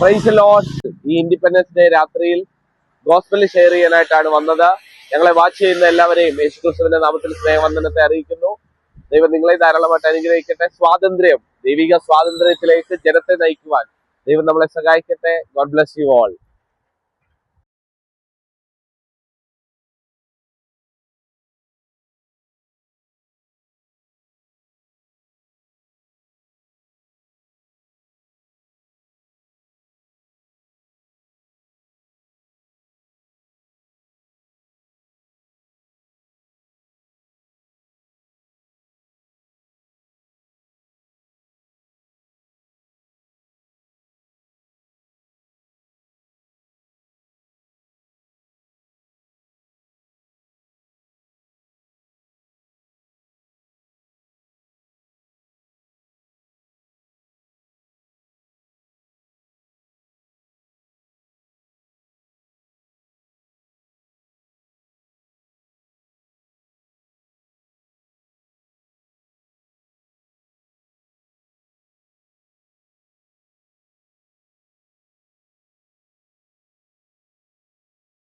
Price Lord. ഈ Independence Day രാത്രിയിൽ gospel share ചെയ്യാനായിട്ടാണ് വന്നത്. ഞങ്ങളെ വാച്ച് ചെയ്യുന്ന എല്ലാവരെയും യേശുക്രിസ്തുവിന്റെ നാമത്തിൽ സ്നേഹവന്ദനത്തെ അറിയിക്കുന്നു. ദൈവം നിങ്ങളെ ധാരാളമായിട്ട് അനുഗ്രഹിക്കട്ടെ. സ്വാതന്ത്ര്യം, ദൈവിക സ്വാതന്ത്ര്യത്തിലേക്ക് ജനത്തെ നയിക്കുവാൻ ദൈവം നമ്മളെ സഹായിക്കട്ടെ. God bless you all.